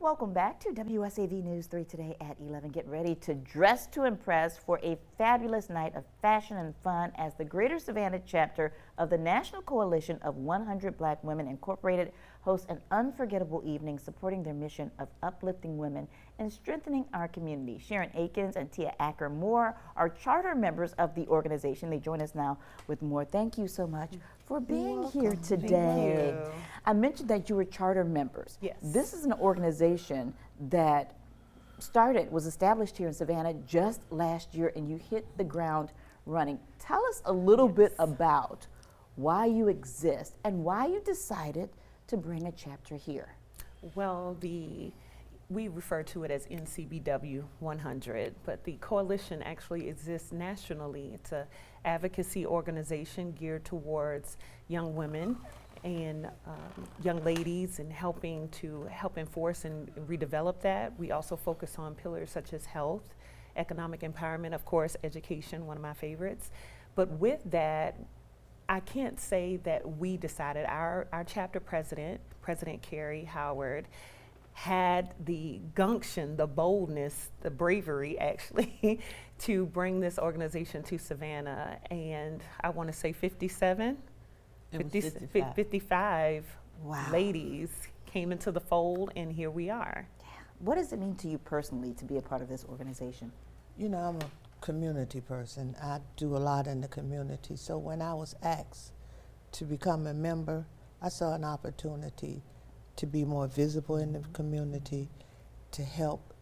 Welcome back to WSAV News 3 today at 11. Get ready to dress to impress for a fabulous night of fashion and fun as the Greater Savannah Chapter of the National Coalition of 100 Black Women Incorporated hosts an unforgettable evening supporting their mission of uplifting women and strengthening our community. Sharon Akins and Tia Acker Moore are charter members of the organization. They join us now with more. Thank you so much for being here today. I mentioned that you were charter members. Yes. This is an organization that was established here in Savannah just last year, and you hit the ground running. Tell us a little bit about why you exist and why you decided to bring a chapter here. Well, we refer to it as NCBW 100, but the coalition actually exists nationally. It's an advocacy organization geared towards young women and young ladies and help enforce and redevelop that. We also focus on pillars such as health, economic empowerment, of course, education, one of my favorites. But with that, I can't say that we decided. Our chapter president, President Carrie Howard, had the gumption, the boldness, the bravery actually, to bring this organization to Savannah. And I want to say 55 Wow. ladies came into the fold, and here we are. Yeah. What does it mean to you personally to be a part of this organization? You know, I'm a community person. I do a lot in the community. So when I was asked to become a member, I saw an opportunity to be more visible in the community, to help.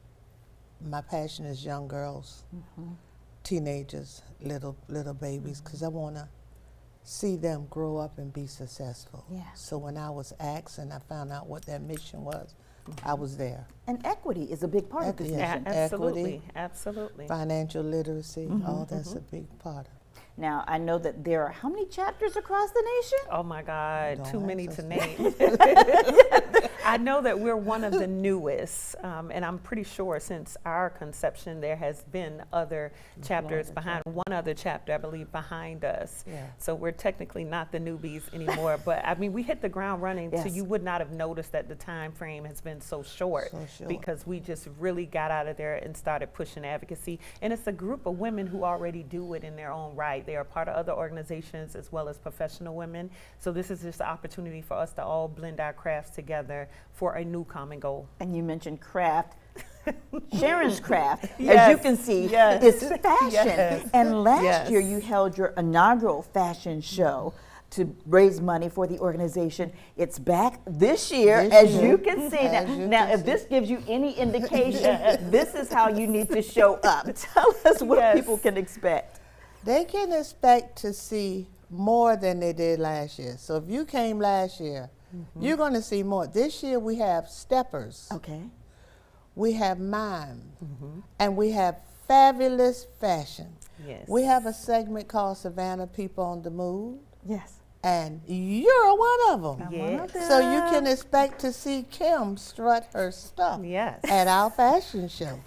My passion is young girls, teenagers, little babies, because I want to see them grow up and be successful. Yeah. So when I was asked and I found out what that mission was, I was there. And equity is a big part of this mission. Absolutely, Equity, absolutely. financial literacy, all that's a big part of it. Now, I know that there are how many chapters across the nation? Oh my God, Don't too many ask to us name. I know that we're one of the newest, and I'm pretty sure since our conception there has been other chapters behind, one other chapter I believe behind us. Yeah. So we're technically not the newbies anymore, but I mean we hit the ground running, so Yes. you would not have noticed that the time frame has been so short, because we just really got out of there and started pushing advocacy. And it's a group of women who already do it in their own right. They are part of other organizations as well as professional women. So this is just an opportunity for us to all blend our crafts together for a new common goal. And you mentioned craft. Sharon's craft, as Yes, you can see, yes, is fashion. yes, And last yes. year you held your inaugural fashion show to raise money for the organization. It's back this year, as you can see. Now, if this gives you any indication, this is how you need to show up. Tell us what Yes. people can expect. They can expect to see more than they did last year. So if you came last year, you're going to see more. This year we have steppers, Okay. we have mime, and we have fabulous fashion. Yes. We have a segment called Savannah People on the Move, Yes. and you're one of them. Yes. So you can expect to see Kim strut her stuff Yes. at our fashion show.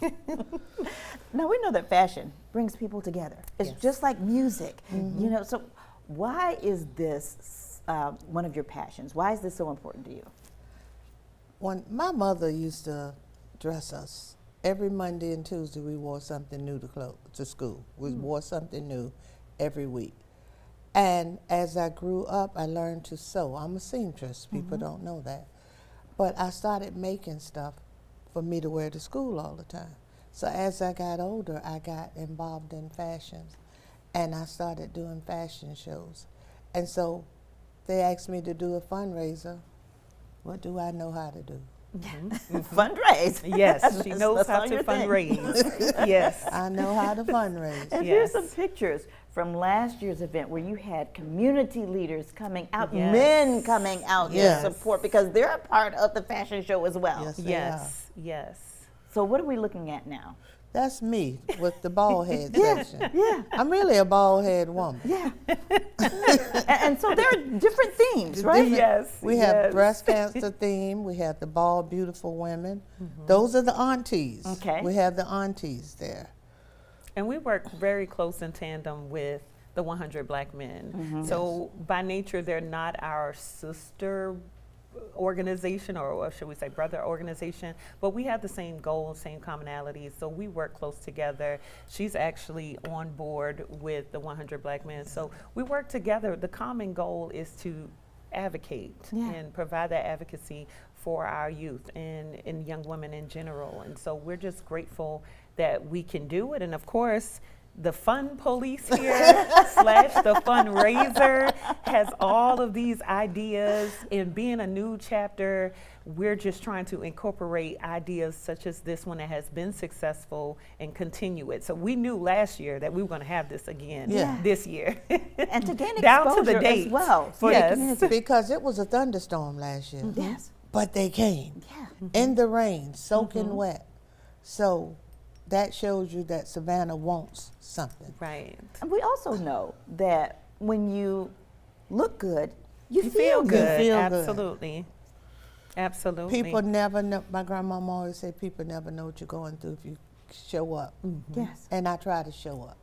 Now, we know that fashion brings people together. It's Yes. just like music, you know. So why is this one of your passions? Why is this so important to you? When my mother used to dress us, every Monday and Tuesday we wore something new to school. We wore something new every week. And as I grew up, I learned to sew. I'm a seamstress. People don't know that. But I started making stuff for me to wear to school all the time. So as I got older, I got involved in fashion, and I started doing fashion shows. And so they asked me to do a fundraiser. What do I know how to do? Fundraise. Yes, she knows That's how all to your thing. fundraise. Yes. I know how to fundraise. And here's some Yes. pictures from last year's event where you had community leaders coming out, Yes. men coming out Yes. to support, because they're a part of the fashion show as well. Yes, they are. Yes. Yes. So what are we looking at now? That's me with the bald head section. Yeah. I'm really a bald head woman. Yeah. and so there are different themes, right? Different- Yes. We have yes. breast cancer theme. We have the bald, beautiful women. Those are the aunties. Okay. We have the aunties there. And we work very close in tandem with the 100 Black Men. So by nature, they're not our sister organization, or should we say brother organization, but we have the same goals, same commonalities, so we work close together. She's actually on board with the 100 Black Men, so we work together. The common goal is to advocate and provide that advocacy for our youth and young women in general, and so we're just grateful that we can do it. And of course, the fun police here slash the fundraiser has all of these ideas. In being a new chapter, we're just trying to incorporate ideas such as this one that has been successful and continue it. So we knew last year that we were going to have this again this year. And to gain Down to exposure the date. as well for the community. Because it was a thunderstorm last year. Yes. But they came Yeah. in the rain, soaking wet. So that shows you that Savannah wants something. Right. And we also know that when you look good, you feel feel good. You feel good. Absolutely. Absolutely. People never know, my grandmama always said, people never know what you're going through if you show up. Yes. And I try to show up.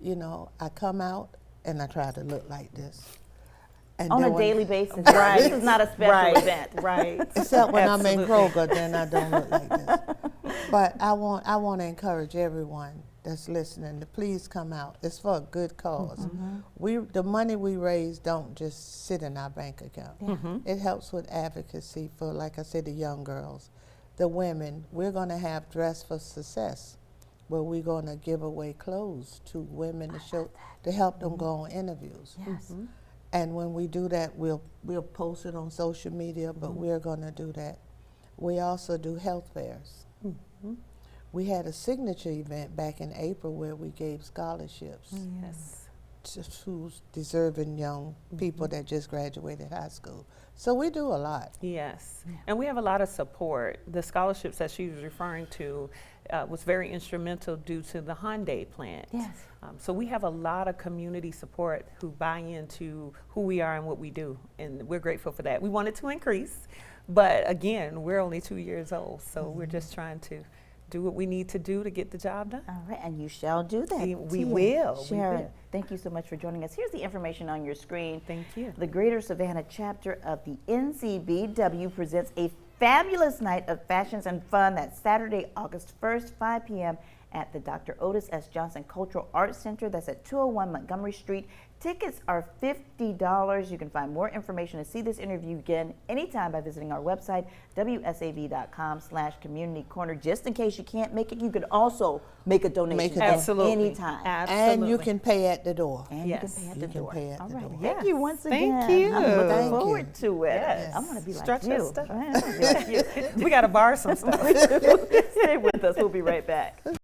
You know, I come out and I try to look like this. And On then a when- daily basis. This is not a special event. Right. Except when I'm in Absolutely. Kroger, then I don't look like this. But I want to encourage everyone that's listening to please come out. It's for a good cause. The money we raise don't just sit in our bank account. It helps with advocacy for, like I said, the young girls, the women. We're going to have Dress for Success, where we're going to give away clothes to women to help them go on interviews. Yes. And when we do that, we'll post it on social media, but we're going to do that. We also do health fairs. We had a signature event back in April where we gave scholarships Yes. to deserving young people that just graduated high school. So we do a lot. Yes, and we have a lot of support. The scholarships that she was referring to was very instrumental due to the Hyundai plant. Yes. So we have a lot of community support who buy into who we are and what we do, and we're grateful for that. We want it to increase, but again, we're only 2 years old, so we're just trying to do what we need to do to get the job done. All right, and you shall do that. We will. We Sharon, will. thank you so much for joining us. Here's the information on your screen. Thank you. The Greater Savannah Chapter of the NCBW presents a fabulous night of fashions and fun. That's Saturday, August 1st, 5 p.m. at the Dr. Otis S. Johnson Cultural Arts Center. That's at 201 Montgomery Street. Tickets are $50. You can find more information and see this interview again anytime by visiting our website, wsav.com/community corner. Just in case you can't make it, you can also make a donation Make a at Absolutely. any time. Absolutely. And you can pay at the door. And Yes. you can pay at You the can door. pay at All the right. door. Thank Yes. you once again. Thank you. I'm looking Thank forward you. to it. Yes. I want to be like Stretch you. us stuff. I wanna be like you. We got to borrow some stuff. Stay with us. We'll be right back.